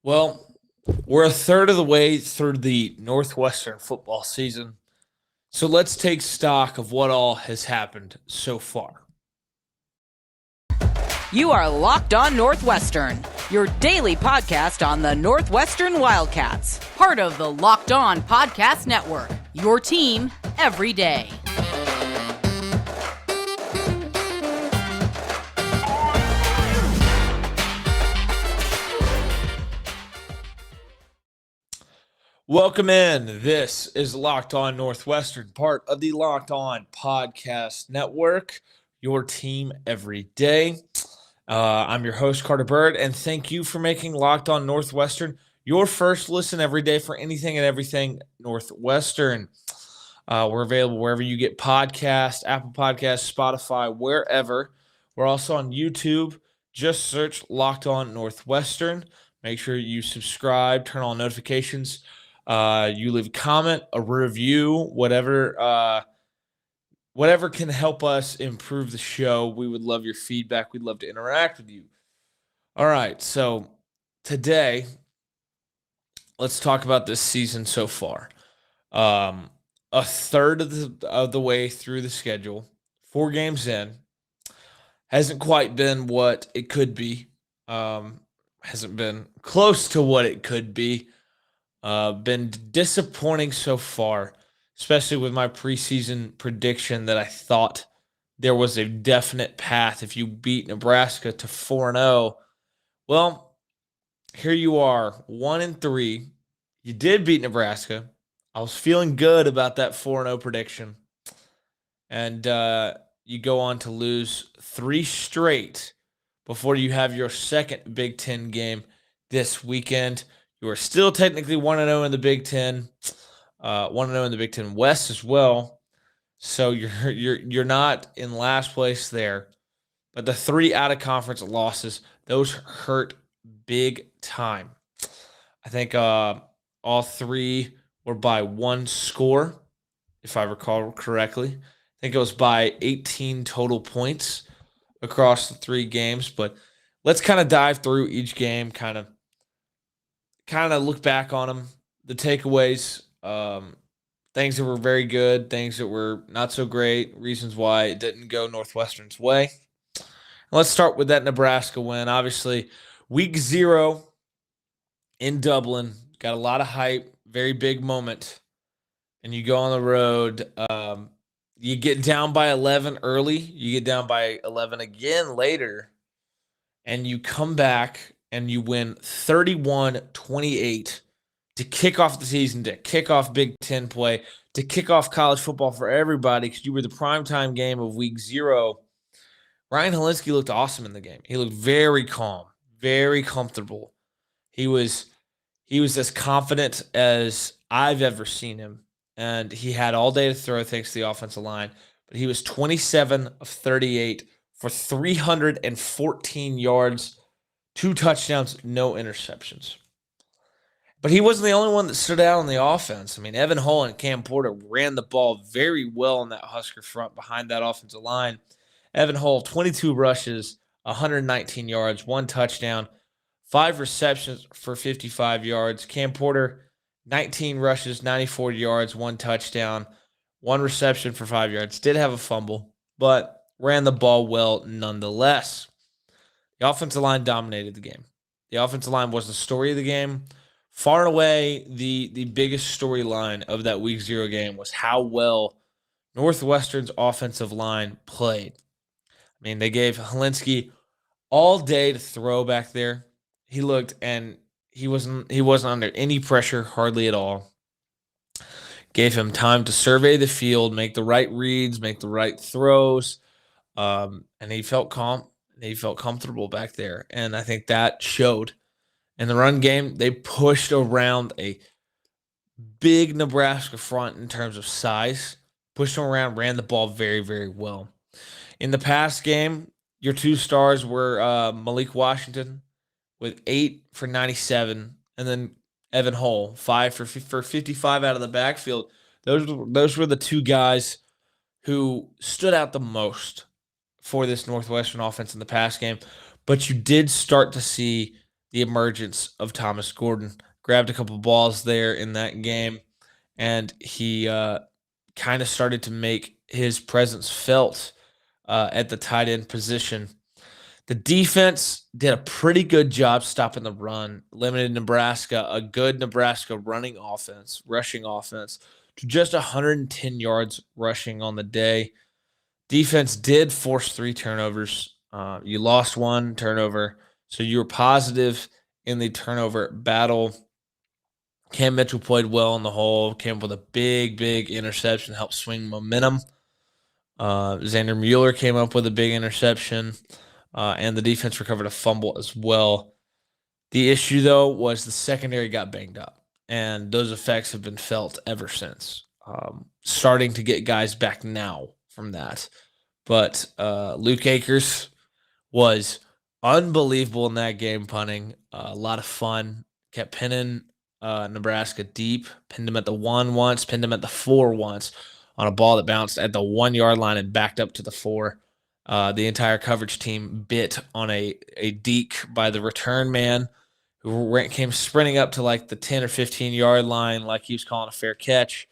Well, we're a third of the way through the Northwestern football season, so let's take stock of what all has happened so far. You are Locked On Northwestern, your daily podcast on the Northwestern Wildcats, part of the Locked On Podcast Network, your team every day. Welcome in. This is Locked On Northwestern, part of the Locked On Podcast Network, your team every day. I'm your host, Carter Bird, and thank you for making Locked On Northwestern your first listen every day for anything and everything Northwestern. We're available wherever you get podcasts, Apple Podcasts, Spotify, wherever. We're also on YouTube. Just search Locked On Northwestern. Make sure you subscribe, turn on notifications. You leave a comment, a review, whatever can help us improve the show. We would love your feedback. We'd love to interact with you. All right, so today, let's talk about this season so far. A third of the way through the schedule, 4 games in, hasn't quite been what it could be. Hasn't been close to what it could be. Been disappointing so far, especially with my preseason prediction that I thought there was a definite path if you beat Nebraska to 4-0. Well, here you are, 1-3. You did beat Nebraska. I was feeling good about that 4-0 prediction. And you go on to lose 3 straight before you have your second Big Ten game this weekend. You are still technically 1-0 in the Big Ten, 1-0 in the Big Ten West as well. So you're not in last place there. But the 3 out-of-conference losses, those hurt big time. I think all 3 were by 1 score, if I recall correctly. I think it was by 18 total points across the 3 games. But let's kind of dive through each game, kind of look back on them, the takeaways, things that were very good, things that were not so great, reasons why it didn't go Northwestern's way. Let's start with that Nebraska win. Obviously, week 0 in Dublin, got a lot of hype, very big moment. And you go on the road, you get down by 11 early, you get down by 11 again later, and you come back and you win 31-28 to kick off the season, to kick off Big Ten play, to kick off college football for everybody because you were the primetime game of week 0. Ryan Helinski looked awesome in the game. He looked very calm, very comfortable. He was as confident as I've ever seen him, and he had all day to throw thanks to the offensive line. But he was 27 of 38 for 314 yards, 2 touchdowns, no interceptions. But he wasn't the only one that stood out on the offense. I mean, Evan Hull and Cam Porter ran the ball very well on that Husker front behind that offensive line. Evan Hull, 22 rushes, 119 yards, 1 touchdown, 5 receptions for 55 yards. Cam Porter, 19 rushes, 94 yards, 1 touchdown, 1 reception for 5 yards. Did have a fumble, but ran the ball well nonetheless. The offensive line dominated the game. The offensive line was the story of the game. Far and away, the biggest storyline of that Week 0 game was how well Northwestern's offensive line played. I mean, they gave Helinski all day to throw back there. He looked, and he wasn't under any pressure, hardly at all. Gave him time to survey the field, make the right reads, make the right throws, and he felt calm. He felt comfortable back there, and I think that showed. In the run game, they pushed around a big Nebraska front in terms of size, pushed them around, ran the ball very, very well. In the pass game, your 2 stars were Malik Washington with 8 for 97, and then Evan Hull, 5 for 55 out of the backfield. Those were the 2 guys who stood out the most for this Northwestern offense in the pass game. But you did start to see the emergence of Thomas Gordon. Grabbed a couple balls there in that game, and he kind of started to make his presence felt at the tight end position. The defense did a pretty good job stopping the run, limited Nebraska, a good Nebraska rushing offense, to just 110 yards rushing on the day. Defense did force 3 turnovers. You lost 1 turnover, so you were positive in the turnover battle. Cam Mitchell played well in the hole, came up with a big interception, helped swing momentum. Xander Mueller came up with a big interception, and the defense recovered a fumble as well. The issue, though, was the secondary got banged up, and those effects have been felt ever since. Starting to get guys back now from that. But Luke Akers was unbelievable in that game punting. A lot of fun. Kept pinning Nebraska deep. Pinned him at the 1 once. Pinned him at the 4 once on a ball that bounced at the 1 yard line and backed up to the 4. The entire coverage team bit on a deke by the return man who came sprinting up to like the 10 or 15 yard line like he was calling a fair catch.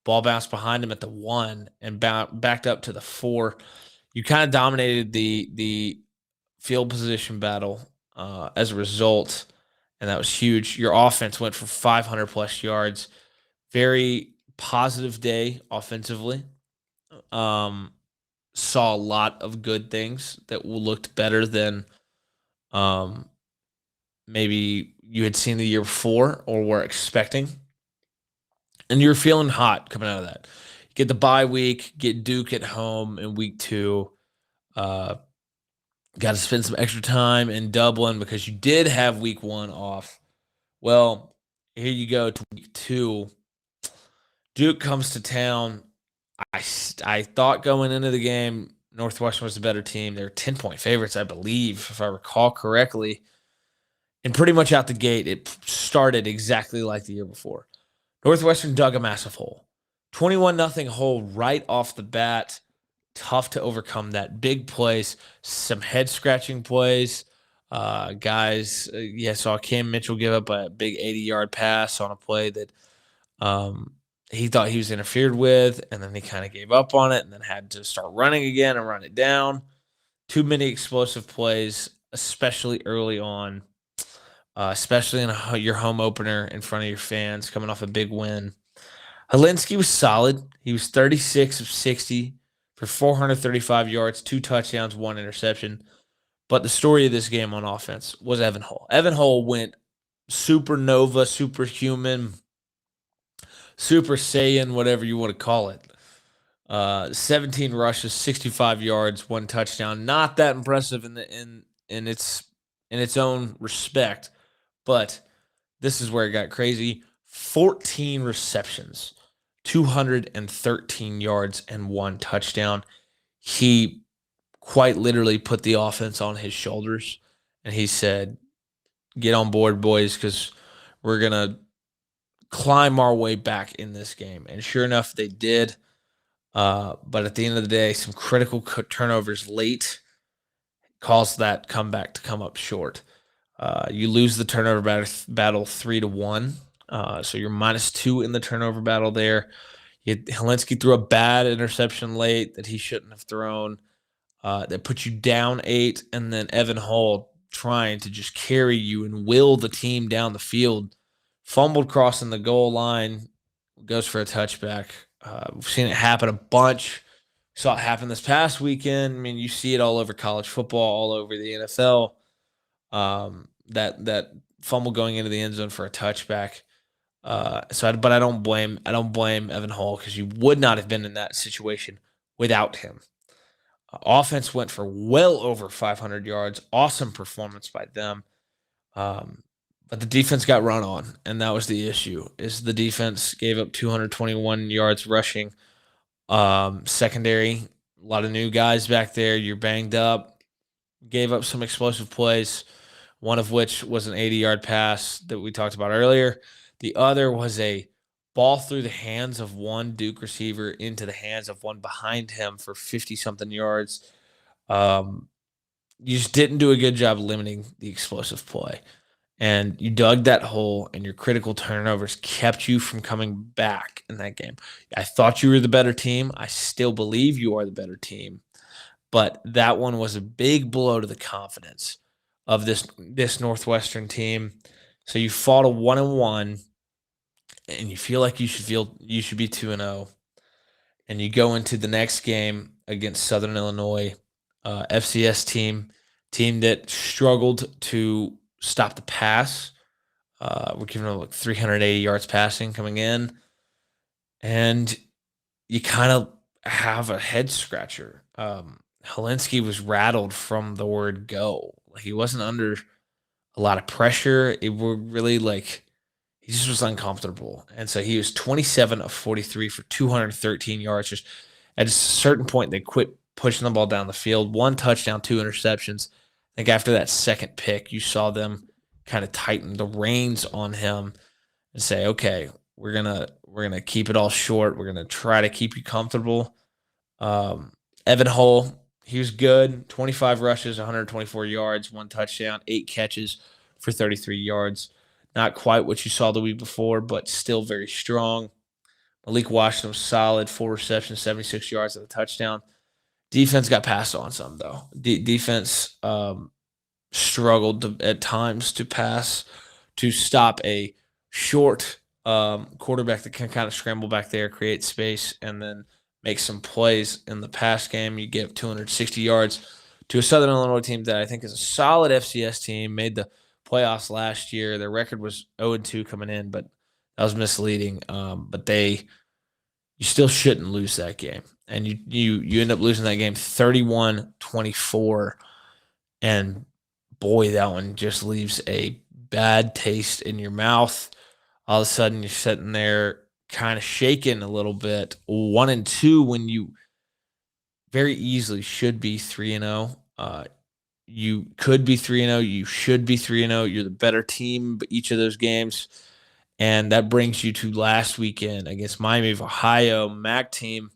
Ball bounced behind him at the 1 and backed up to the 4. You kind of dominated the field position battle as a result, and that was huge. Your offense went for 500 plus yards. Very positive day offensively. Saw a lot of good things that looked better than maybe you had seen the year before or were expecting. And you're feeling hot coming out of that. Get the bye week, get Duke at home in week 2. Got to spend some extra time in Dublin because you did have week 1 off. Well, here you go to week 2. Duke comes to town. I thought going into the game, Northwestern was the better team. They're 10-point favorites, I believe, if I recall correctly. And pretty much out the gate, it started exactly like the year before. Northwestern dug a massive hole. 21-0 hole right off the bat. Tough to overcome that. Big plays, some head-scratching plays. Saw Cam Mitchell give up a big 80-yard pass on a play that he thought he was interfered with, and then he kind of gave up on it and then had to start running again and run it down. Too many explosive plays, especially early on, especially in your home opener in front of your fans, coming off a big win. Helinski was solid. He was 36 of 60 for 435 yards, 2 touchdowns, 1 interception. But the story of this game on offense was Evan Hull. Evan Hull went supernova, superhuman, Super Saiyan, whatever you want to call it. 17 rushes, 65 yards, 1 touchdown. Not that impressive in its own respect, but this is where it got crazy. 14 receptions, 213 yards, and 1 touchdown. He quite literally put the offense on his shoulders, and he said, "Get on board, boys, because we're gonna climb our way back in this game." And sure enough, they did. But at the end of the day, some critical turnovers late caused that comeback to come up short. You lose the turnover battle 3-1. So you're -2 in the turnover battle there. Helinski threw a bad interception late that he shouldn't have thrown. That put you down 8, and then Evan Hull trying to just carry you and will the team down the field. Fumbled crossing the goal line, goes for a touchback. We've seen it happen a bunch. Saw it happen this past weekend. I mean, you see it all over college football, all over the NFL. That fumble going into the end zone for a touchback. But I don't blame Evan Hull because you would not have been in that situation without him. Offense went for well over 500 yards. Awesome performance by them. But the defense got run on, and that was the issue. Is the defense gave up 221 yards rushing. Secondary, a lot of new guys back there. You're banged up. Gave up some explosive plays, one of which was an 80-yard pass that we talked about earlier. The other was a ball through the hands of one Duke receiver into the hands of one behind him for 50-something yards. You just didn't do a good job limiting the explosive play. And you dug that hole, and your critical turnovers kept you from coming back in that game. I thought you were the better team. I still believe you are the better team. But that one was a big blow to the confidence of this Northwestern team. So you fought a 1-1, and you feel like you should be 2-0, and you go into the next game against Southern Illinois, FCS team that struggled to stop the pass. We're giving them like 380 yards passing coming in, and you kind of have a head scratcher. Helinski was rattled from the word go. Like, he wasn't under a lot of pressure. It were really like he just was uncomfortable. And so he was 27 of 43 for 213 yards. Just at a certain point, they quit pushing the ball down the field. 1 touchdown, 2 interceptions. I think after that second pick, you saw them kind of tighten the reins on him and say, okay, we're gonna keep it all short. We're gonna try to keep you comfortable. Evan Hull, he was good. 25 rushes, 124 yards, 1 touchdown, 8 catches for 33 yards. Not quite what you saw the week before, but still very strong. Malik Washington was solid, 4 receptions, 76 yards and a touchdown. Defense got passed on some, though. Defense struggled at times to pass, to stop a short quarterback that can kind of scramble back there, create space, and then make some plays in the pass game. You get 260 yards to a Southern Illinois team that I think is a solid FCS team, made the playoffs last year. Their record was 0-2 coming in, but that was misleading. But you still shouldn't lose that game. And you end up losing that game 31-24. And boy, that one just leaves a bad taste in your mouth. All of a sudden, you're sitting there kind of shaking a little bit. 1-2 when you very easily should be 3-0. You could be 3-0. You should be 3-0. You're the better team each of those games. And that brings you to last weekend against Miami of Ohio, MAC team.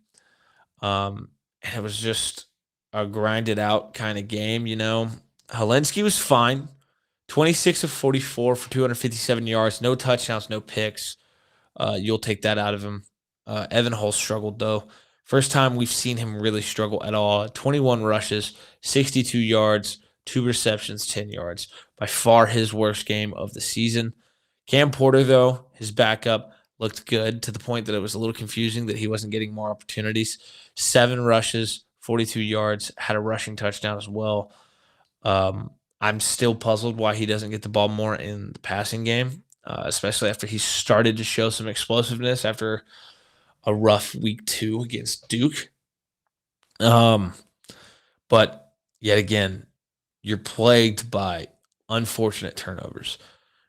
And it was just a grinded out kind of game, Helinski was fine. 26 of 44 for 257 yards, no touchdowns, no picks. You'll take that out of him. Evan Hull struggled, though. First time we've seen him really struggle at all. 21 rushes, 62 yards, 2 receptions, 10 yards. By far his worst game of the season. Cam Porter, though, his backup, looked good to the point that it was a little confusing that he wasn't getting more opportunities. 7 rushes, 42 yards, had a rushing touchdown as well. I'm still puzzled why he doesn't get the ball more in the passing game, especially after he started to show some explosiveness after a rough week 2 against Duke. But yet again, you're plagued by unfortunate turnovers.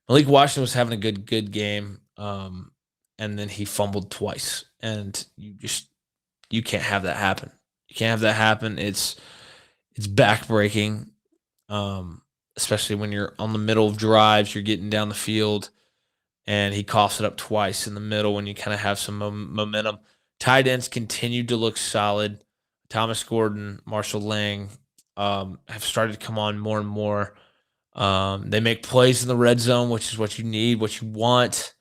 Malik Washington was having a good game, and then he fumbled twice, and you can't have that happen. You can't have that happen. It's backbreaking, especially when you're on the middle of drives, you're getting down the field, and he coughs it up twice in the middle when you kind of have some momentum. Tight ends continued to look solid. Thomas Gordon, Marshall Lang have started to come on more and more. They make plays in the red zone, which is what you need, what you want.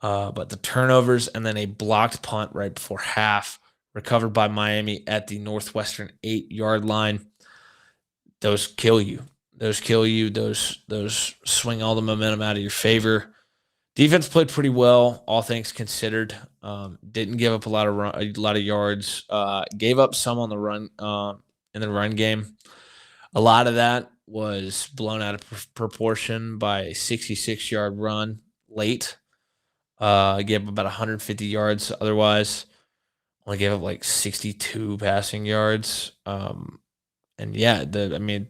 But the turnovers and then a blocked punt right before half, recovered by Miami at the Northwestern 8-yard line. Those kill you. Those swing all the momentum out of your favor. Defense played pretty well, all things considered. Didn't give up a lot of yards. Gave up some on the run in the run game. A lot of that was blown out of proportion by a 66-yard run late. Gave up about 150 yards. Otherwise, only gave up like 62 passing yards. And yeah, you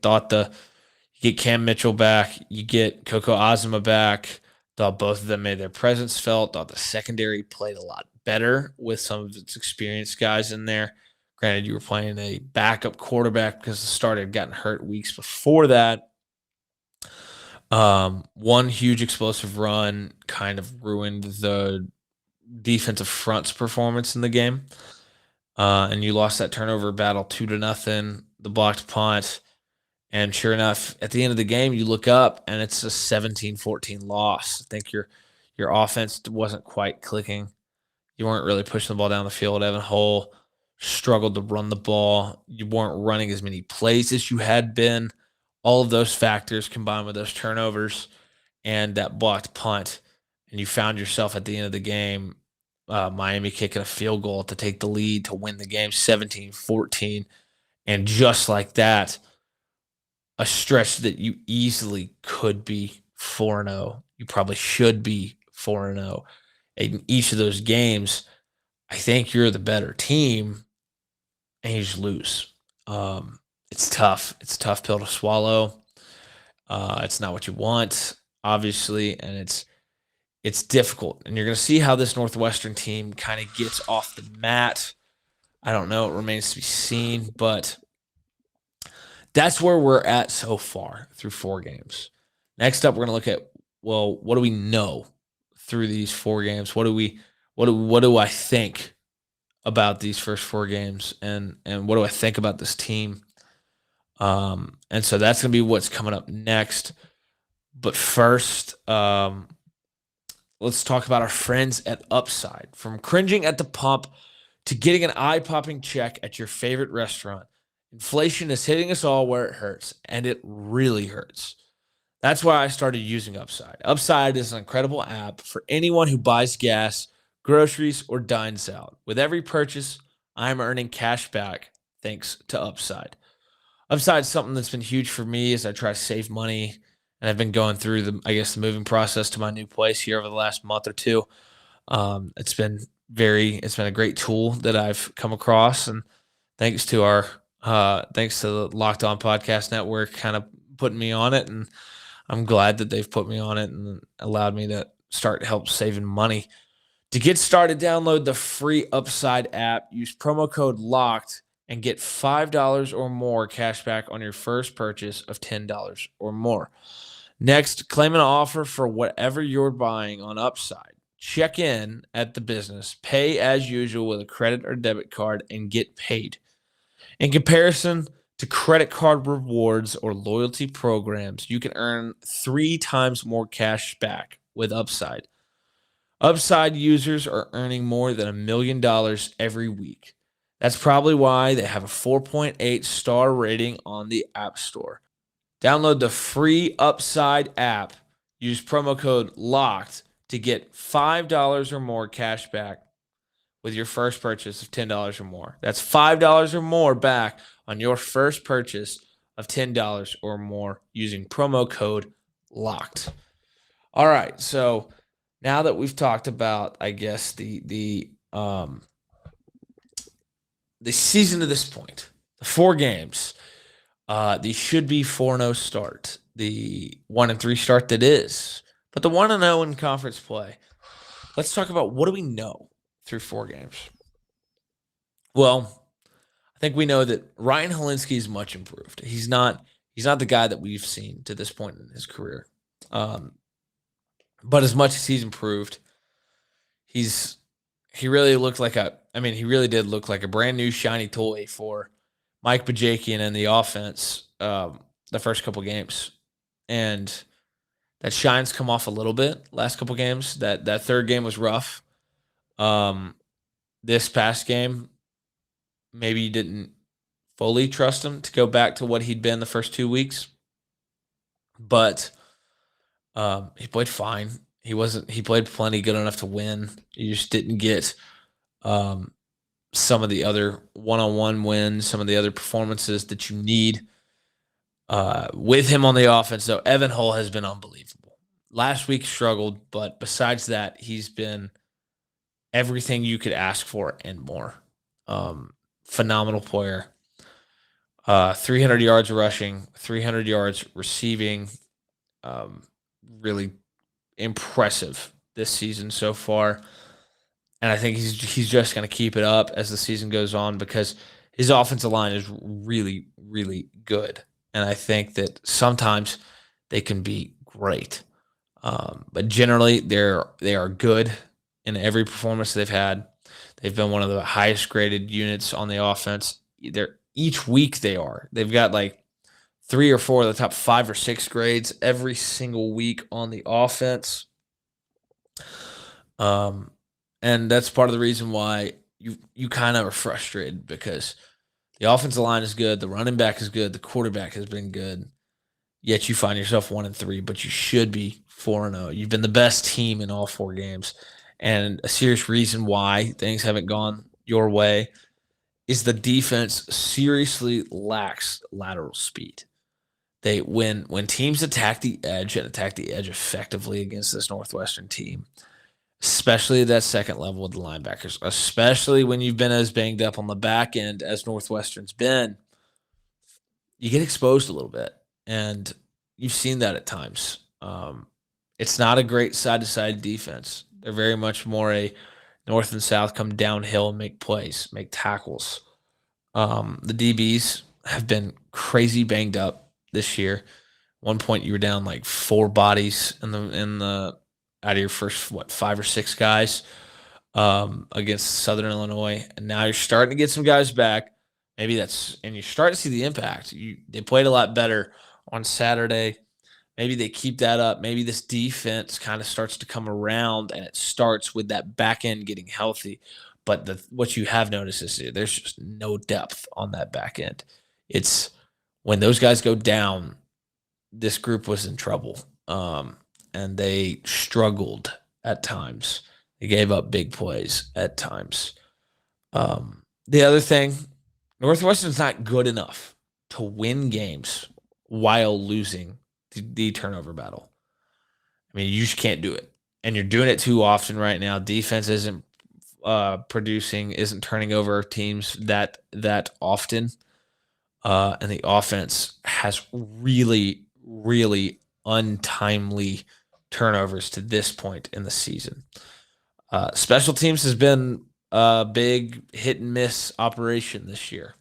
get Cam Mitchell back, you get Coco Azuma back. Thought both of them made their presence felt. Thought the secondary played a lot better with some of its experienced guys in there. Granted, you were playing a backup quarterback because the starter had gotten hurt weeks before that. One huge explosive run kind of ruined the defensive front's performance in the game. And you lost that turnover battle 2-0, the blocked punt. And sure enough, at the end of the game, you look up and it's a 17-14 loss. I think your offense wasn't quite clicking. You weren't really pushing the ball down the field. Evan Hull struggled to run the ball. You weren't running as many plays as you had been. All of those factors combined with those turnovers and that blocked punt, and you found yourself at the end of the game, Miami kicking a field goal to take the lead to win the game 17-14. And just like that, a stretch that you easily could be 4-0. You probably should be 4-0. In each of those games, I think you're the better team, and you just lose. It's tough. It's a tough pill to swallow. It's not what you want, obviously, and it's difficult. And you're going to see how this Northwestern team kind of gets off the mat. I don't know. It remains to be seen, but that's where we're at so far through 4 games. Next up, we're going to look at, well, what do we know through these 4 games? What do I think about these first 4 games, and what do I think about this team? And so that's going to be what's coming up next. But first, let's talk about our friends at Upside. From cringing at the pump to getting an eye-popping check at your favorite restaurant, inflation is hitting us all where it hurts, and it really hurts. That's why I started using Upside. Upside is an incredible app for anyone who buys gas, groceries, or dines out. With every purchase, I'm earning cash back thanks to Upside. Upside is something that's been huge for me as I try to save money, and I've been going through the moving process to my new place here over the last month or two. It's been a great tool that I've come across, and thanks to the Locked On Podcast Network kind of putting me on it, and I'm glad that they've put me on it and allowed me to start help saving money. To get started, download the free Upside app, use promo code LOCKED, and get $5 or more cash back on your first purchase of $10 or more. Next, claim an offer for whatever you're buying on Upside. Check in at the business, pay as usual with a credit or debit card, and get paid. In comparison to credit card rewards or loyalty programs, you can earn 3 times more cash back with Upside. Upside users are earning more than $1 million every week. That's probably why they have a 4.8 star rating on the App Store. Download the free Upside app. Use promo code LOCKED to get $5 or more cash back with your first purchase of $10 or more. That's $5 or more back on your first purchase of $10 or more using promo code LOCKED. All right, so now that we've talked about, I guess, the season to this point, the 4 games, the should be 4-0 start, the 1-3 start that is, but the 1-0 in conference play. Let's talk about what do we know through 4 games. Well, I think we know that Ryan Helinski is much improved. He's not the guy that we've seen to this point in his career. But as much as he's improved, he really looked like he really did look like a brand new shiny toy for Mike Bajakian and the offense the first couple games. And that shine's come off a little bit last couple games. That third game was rough. This past game, maybe you didn't fully trust him to go back to what he'd been the first 2 weeks. But he played fine. He played plenty good enough to win. You just didn't get some of the other one-on-one wins, some of the other performances that you need with him on the offense. Though Evan Hull has been unbelievable. Last week struggled, but besides that, he's been everything you could ask for and more. Phenomenal player. 300 yards rushing, 300 yards receiving. Really impressive this season so far. And I think he's just going to keep it up as the season goes on because his offensive line is really, really good. And I think that sometimes they can be great. But generally, they are good in every performance they've had. They've been one of the highest graded units on the offense. Each week they are. They've got like 3 or 4 of the top 5 or 6 grades every single week on the offense. Um, and that's part of the reason why you kind of are frustrated because the offensive line is good, the running back is good, the quarterback has been good. Yet you find yourself 1-3, but you should be 4-0. You've been the best team in all 4 games, and a serious reason why things haven't gone your way is the defense seriously lacks lateral speed. When teams attack the edge and attack the edge effectively against this Northwestern team, especially at that second level with the linebackers, especially when you've been as banged up on the back end as Northwestern's been, you get exposed a little bit, and you've seen that at times. It's not a great side-to-side defense. They're very much more a north and south come downhill and make plays, make tackles. The DBs have been crazy banged up this year. One point you were down like 4 bodies in the out of your first 5 or 6 guys against Southern Illinois, and now you're starting to get some guys back. Maybe and you start to see the impact. They played a lot better on Saturday. Maybe they keep that up. Maybe this defense kind of starts to come around, and it starts with that back end getting healthy. But what you have noticed is there's just no depth on that back end. It's when those guys go down, this group was in trouble, and they struggled at times. They gave up big plays at times. The other thing, Northwestern's not good enough to win games while losing the turnover battle. I mean, you just can't do it. And you're doing it too often right now. Defense isn't producing, isn't turning over teams that often. And the offense has really, really untimely turnovers to this point in the season. Special teams has been a big hit and miss operation this year.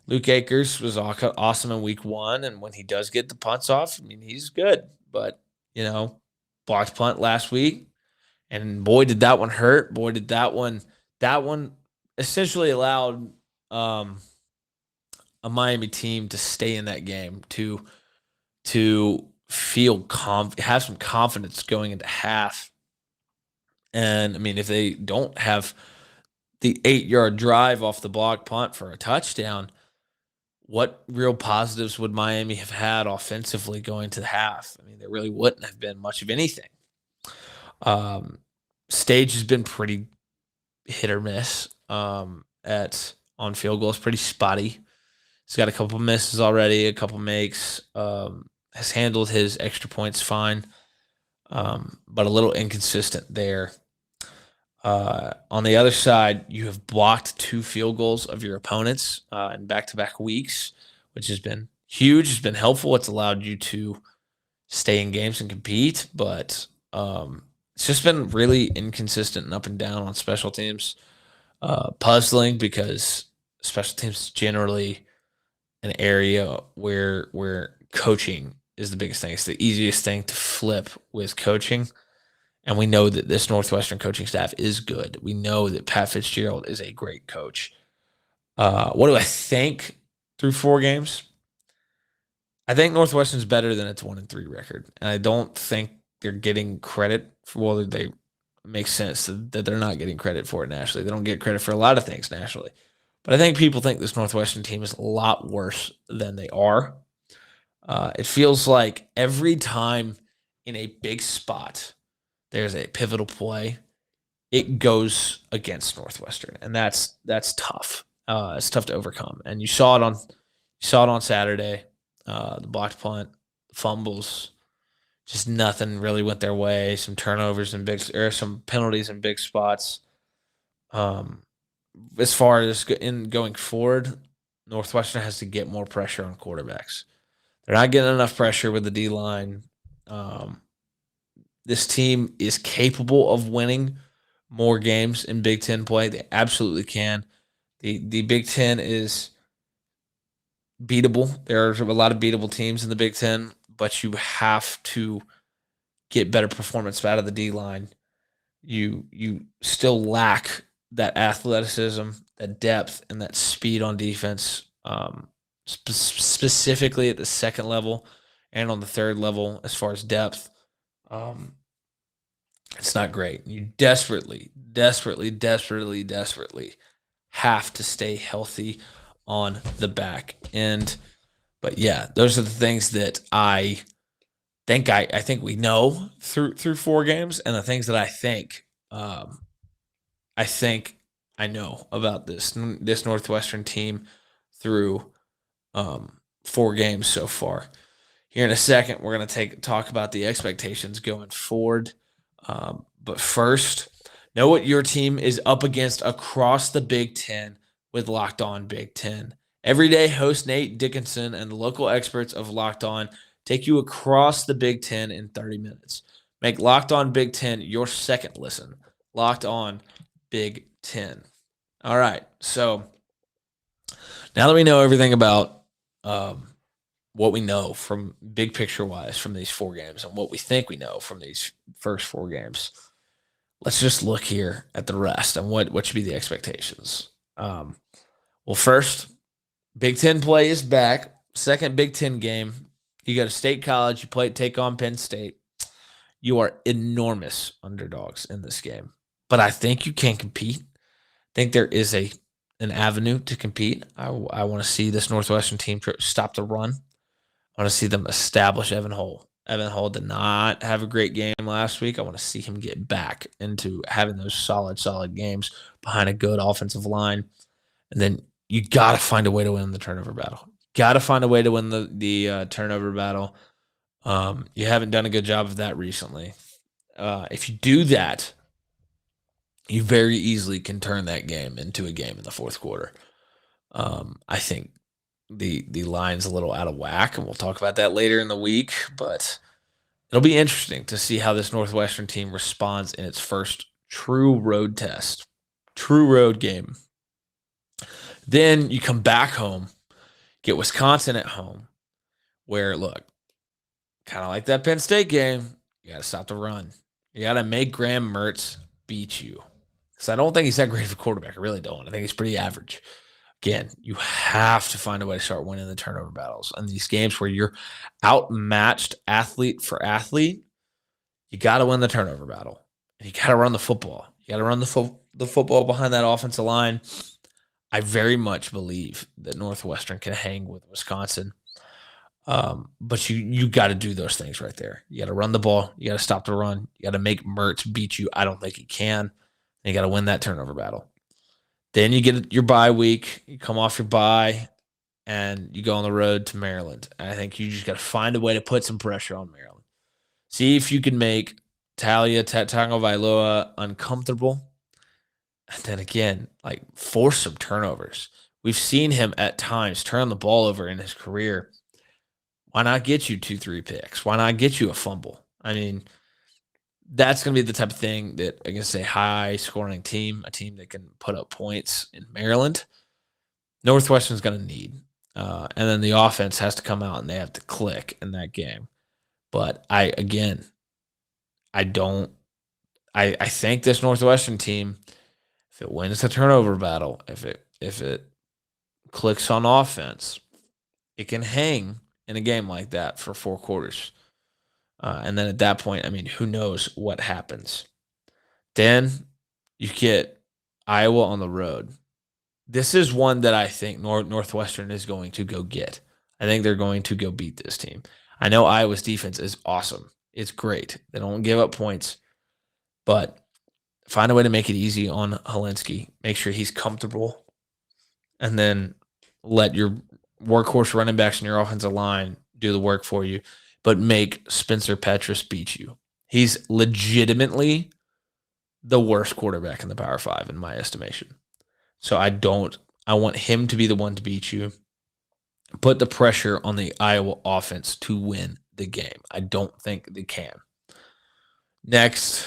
Luke Akers was awesome in week 1, and when he does get the punts off, I mean, he's good. But, blocked punt last week, and boy, did that one hurt. Boy, did that one essentially allowed a Miami team to stay in that game, to feel have some confidence going into half. And, I mean, if they don't have the 8-yard drive off the block punt for a touchdown, what real positives would Miami have had offensively going to the half? I mean, there really wouldn't have been much of anything. Stage has been pretty hit or miss on field goals, pretty spotty. He's got a couple misses already, a couple makes. Has handled his extra points fine, but a little inconsistent there. On the other side, you have blocked 2 field goals of your opponents in back-to-back weeks, which has been huge. It's been helpful. It's allowed you to stay in games and compete, but it's just been really inconsistent and up and down on special teams. Puzzling because special teams is generally an area where coaching is the biggest thing. It's the easiest thing to flip with coaching. And we know that this Northwestern coaching staff is good. We know that Pat Fitzgerald is a great coach. What do I think through 4 games? I think Northwestern's better than its 1-3 record. And I don't think they're getting credit for whether they make sense that they're not getting credit for it nationally. They don't get credit for a lot of things nationally. But I think people think this Northwestern team is a lot worse than they are. It feels like every time in a big spot there's a pivotal play, it goes against Northwestern, and that's tough. It's tough to overcome, and you saw it on Saturday. The blocked punt, fumbles, just nothing really went their way. Some turnovers and some penalties in big spots. As far as going forward, Northwestern has to get more pressure on quarterbacks. They're not getting enough pressure with the D-line. This team is capable of winning more games in Big Ten play. They absolutely can. The Big Ten is beatable. There are a lot of beatable teams in the Big Ten, but you have to get better performance out of the D-line. You still lack that athleticism, that depth, and that speed on defense. specifically at the second level and on the third level as far as depth. Um, it's not great. You desperately, desperately, desperately, desperately have to stay healthy on the back end. But yeah, those are the things that I think we know through 4 games, and the things that I think I know about this Northwestern team through 4 games so far. Here in a second, we're going to talk about the expectations going forward. But first, know what your team is up against across the Big Ten with Locked On Big Ten. Everyday host Nate Dickinson and the local experts of Locked On take you across the Big Ten in 30 minutes. Make Locked On Big Ten your second listen. Locked On Big Ten. All right. So now that we know everything about what we know from big picture wise from these 4 games and what we think we know from these first 4 games, let's just look here at the rest and what should be the expectations. Well, first, Big Ten play is back. Second Big Ten game. You go to State College. You take on Penn State. You are enormous underdogs in this game, but I think you can compete. I think there is an avenue to compete. I want to see this Northwestern team stop the run. I want to see them establish Evan Hull. Evan Hull did not have a great game last week. I want to see him get back into having those solid games behind a good offensive line. And then you got to find a way to win the turnover battle. Got to find a way to win the turnover battle. You haven't done a good job of that recently. If you do that, you very easily can turn that game into a game in the fourth quarter. I think the line's a little out of whack, and we'll talk about that later in the week. But it'll be interesting to see how this Northwestern team responds in its first true road test, true road game. Then you come back home, get Wisconsin at home, where, look, kind of like that Penn State game, you got to stop the run. You got to make Graham Mertz beat you. Because I don't think he's that great of a quarterback. I really don't. I think he's pretty average. Again, you have to find a way to start winning the turnover battles. And these games where you're outmatched athlete for athlete, you got to win the turnover battle. And you got to run the football. You got to run the football behind that offensive line. I very much believe that Northwestern can hang with Wisconsin. But you got to do those things right there. You got to run the ball. You got to stop the run. You got to make Mertz beat you. I don't think he can. And you got to win that turnover battle. Then you get your bye week. You come off your bye, and you go on the road to Maryland. And I think you just got to find a way to put some pressure on Maryland. See if you can make Talia Tagovailoa uncomfortable. And then again, like, force some turnovers. We've seen him at times turn the ball over in his career. Why not get you 2-3 picks? Why not get you a fumble? I mean, that's going to be the type of thing that against a high-scoring team, a team that can put up points in Maryland, Northwestern's going to need. And then the offense has to come out and they have to click in that game. But I think this Northwestern team, if it wins the turnover battle, if it clicks on offense, it can hang in a game like that for 4 quarters. And then at that point, I mean, who knows what happens. Then you get Iowa on the road. This is one that I think Northwestern is going to go get. I think they're going to go beat this team. I know Iowa's defense is awesome. It's great. They don't give up points. But find a way to make it easy on Helinski. Make sure he's comfortable. And then let your workhorse running backs in your offensive line do the work for you. But make Spencer Petras beat you. He's legitimately the worst quarterback in the Power 5 in my estimation. So I want him to be the one to beat you. Put the pressure on the Iowa offense to win the game. I don't think they can. Next,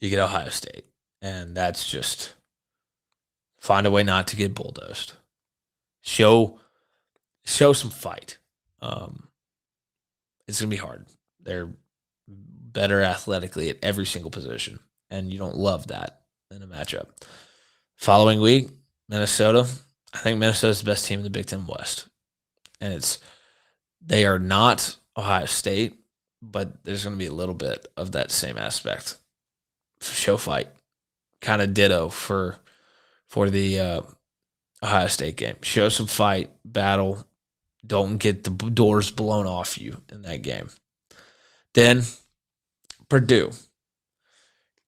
you get Ohio State. And that's just find a way not to get bulldozed. Show some fight. It's going to be hard. They're better athletically at every single position, and you don't love that in a matchup. Following week, Minnesota. I think Minnesota's the best team in the Big Ten West. And they are not Ohio State, but there's going to be a little bit of that same aspect. Show fight, kind of ditto for the Ohio State game. Show some fight, battle. Don't get the doors blown off you in that game. Then Purdue.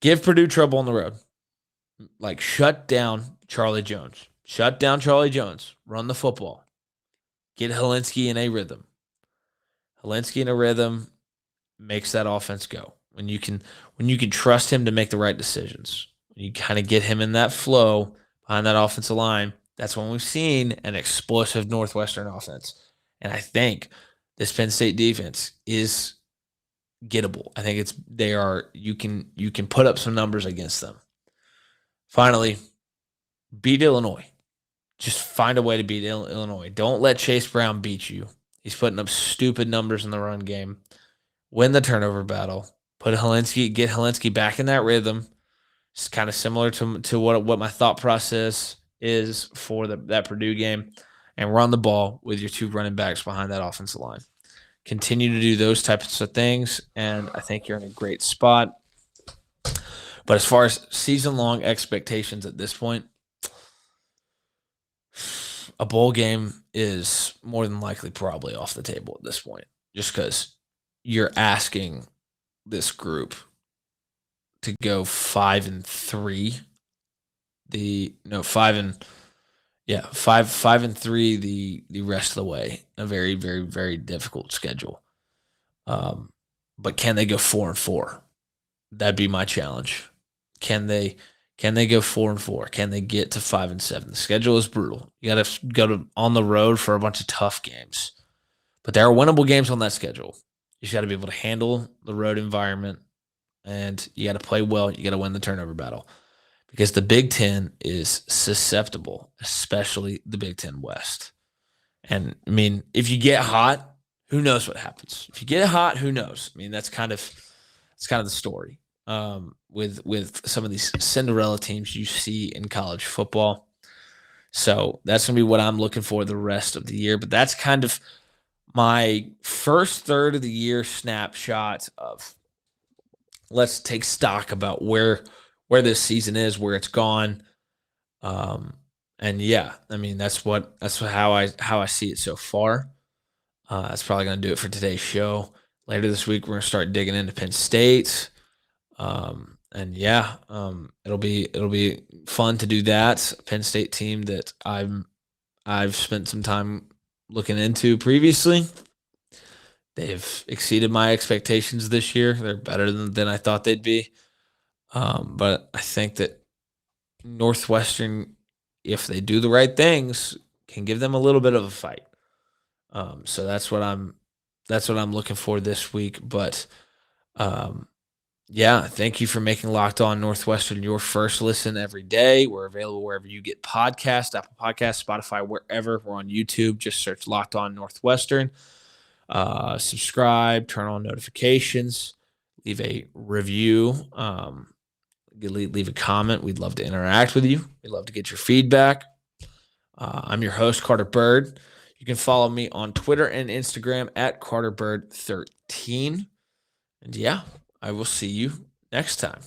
Give Purdue trouble on the road. Like, shut down Charlie Jones. Shut down Charlie Jones. Run the football. Get Helinski in a rhythm. Helinski in a rhythm makes that offense go. When you can trust him to make the right decisions. When you kind of get him in that flow behind that offensive line, that's when we've seen an explosive Northwestern offense. And I think this Penn State defense is gettable. I think you can put up some numbers against them. Finally, beat Illinois. Just find a way to beat Illinois. Don't let Chase Brown beat you. He's putting up stupid numbers in the run game. Win the turnover battle. Get Helinski back in that rhythm. It's kind of similar to what my thought process is for that Purdue game. And run the ball with your two running backs behind that offensive line. Continue to do those types of things, and I think you're in a great spot. But as far as season-long expectations at this point, a bowl game is more than likely probably off the table at this point, just because you're asking this group to go 5-3. 5-3 the rest of the way. A very, very, very difficult schedule. But can they go 4-4? That'd be my challenge. Can they go 4-4? Can they get to 5-7? The schedule is brutal. You got to go on the road for a bunch of tough games, but there are winnable games on that schedule. You just got to be able to handle the road environment, and you got to play well. You got to win the turnover battle, because the Big Ten is susceptible, especially the Big Ten West. And I mean, if you get hot, who knows what happens? If you get hot, who knows? I mean, that's kind of the story. With some of these Cinderella teams you see in college football. So that's going to be what I'm looking for the rest of the year. But that's kind of my first third of the year snapshot of, let's take stock about where this season is, where it's gone. And yeah, I mean, that's how I see it so far. That's probably going to do it for today's show. Later this week, we're going to start digging into Penn State. And yeah, it'll be fun to do that. Penn State team that I've spent some time looking into previously. They've exceeded my expectations this year. They're better than I thought they'd be. But I think that Northwestern, if they do the right things, can give them a little bit of a fight. So that's what I'm looking for this week. But yeah, thank you for making Locked On Northwestern your first listen every day. We're available wherever you get podcasts, Apple Podcasts, Spotify, wherever. We're on YouTube. Just search Locked On Northwestern. Subscribe, turn on notifications, leave a review, leave a comment. We'd love to interact with you. We'd love to get your feedback. I'm your host, Carter Bird. You can follow me on Twitter and Instagram at CarterBird13. And yeah, I will see you next time.